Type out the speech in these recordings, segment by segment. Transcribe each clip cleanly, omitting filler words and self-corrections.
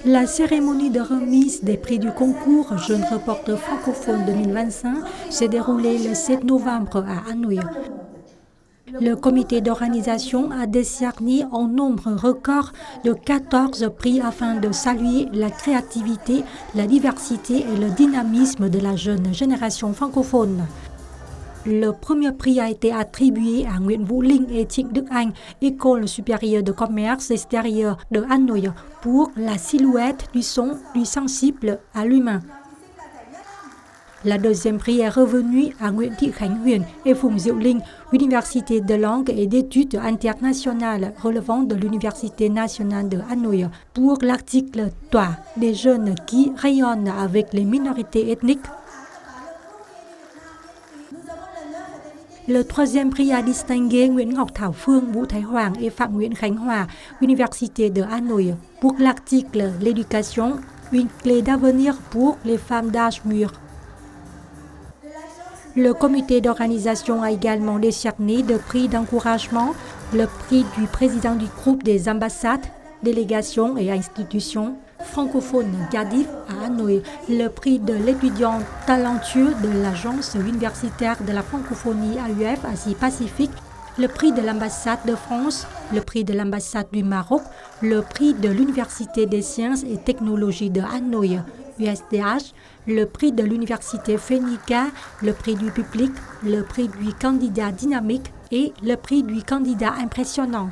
La cérémonie de remise des prix du concours Jeune reporter francophone 2025 s'est déroulée le 7 novembre à Hanoï. Le comité d'organisation a décerné en nombre record de 14 prix afin de saluer la créativité, la diversité et le dynamisme de la jeune génération francophone. Le premier prix a été attribué à Nguyễn Vũ Linh et Trịnh Đức Anh, École supérieure de commerce extérieur de Hanoï, pour la silhouette du son du sensible à l'humain. La deuxième prix est revenue à Nguyễn Thị Khánh Huyền et Phùng Diệu Linh, Université de langue et d'études internationales relevant de l'Université nationale de Hanoï, pour l'article 3 des jeunes qui rayonnent avec les minorités ethniques. Le troisième prix a distingué Nguyễn Ngọc Thảo Phương, Vũ Thái Hoàng et Phạm Nguyễn Khánh Hòa, Université de Hanoï, pour l'article L'éducation, une clé d'avenir pour les femmes d'âge mûr. Le comité d'organisation a également décerné deux prix d'encouragement, le prix du président du groupe des ambassades, délégations et institutions francophones GADIF à Hanoï, le prix de l'étudiant talentueux de l'Agence universitaire de la francophonie AUF Asie-Pacifique, le prix de l'ambassade de France, le prix de l'ambassade du Maroc, le prix de l'Université des sciences et technologies de Hanoï, USDH, le prix de l'Université Fenica, le prix du public, le prix du candidat dynamique et le prix du candidat impressionnant.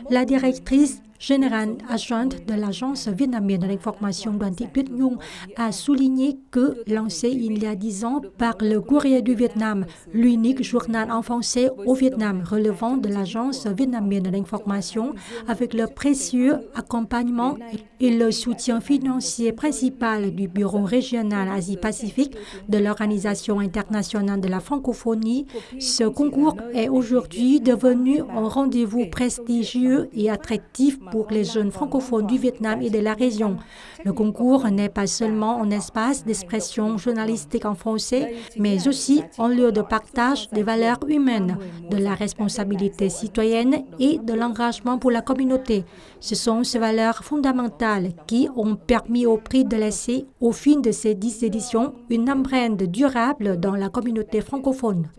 La directrice générale adjointe de l'Agence vietnamienne de l'information Đoàn Thị Tuyết Nhung a souligné que, lancé il y a 10 ans par le Courrier du Vietnam, l'unique journal en français au Vietnam relevant de l'Agence vietnamienne de l'information, avec le précieux accompagnement et le soutien financier principal du Bureau régional Asie-Pacifique de l'Organisation internationale de la francophonie, ce concours est aujourd'hui devenu un rendez-vous prestigieux et attractif pour les jeunes francophones du Vietnam et de la région. Le concours n'est pas seulement un espace d'expression journalistique en français, mais aussi un lieu de partage des valeurs humaines, de la responsabilité citoyenne et de l'engagement pour la communauté. Ce sont ces valeurs fondamentales qui ont permis au prix de laisser, au fil de ces 10 éditions, une empreinte durable dans la communauté francophone.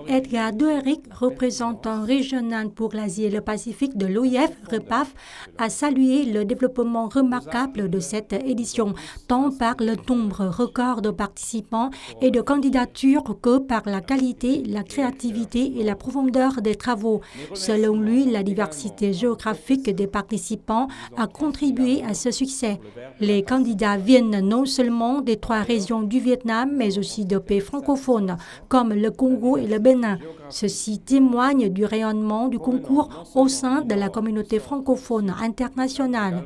Edgar Doeric, représentant régional pour l'Asie et le Pacifique de l'OIF, REPAF, a salué le développement remarquable de cette édition, tant par le nombre record de participants et de candidatures que par la qualité, la créativité et la profondeur des travaux. Selon lui, la diversité géographique des participants a contribué à ce succès. Les candidats viennent non seulement des 3 régions du Vietnam, mais aussi de pays francophones, comme le Congo et le Bénin. Ceci témoigne du rayonnement du concours au sein de la communauté francophone internationale.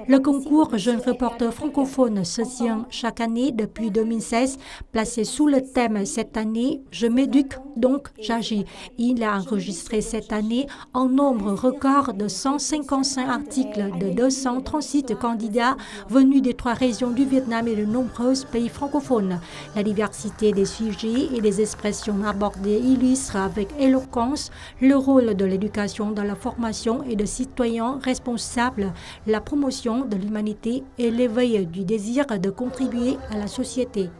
Le concours Jeune reporter francophone se tient chaque année depuis 2016, placé sous le thème cette année « Je m'éduque, donc j'agis ». Il a enregistré cette année un nombre record de 155 articles de 237 candidats venus des 3 régions du Vietnam et de nombreux pays francophones. La diversité des sujets et des expressions abordées illustre avec éloquence le rôle de l'éducation dans la formation et de citoyens responsables, la promotion de l'humanité et l'éveil du désir de contribuer à la société.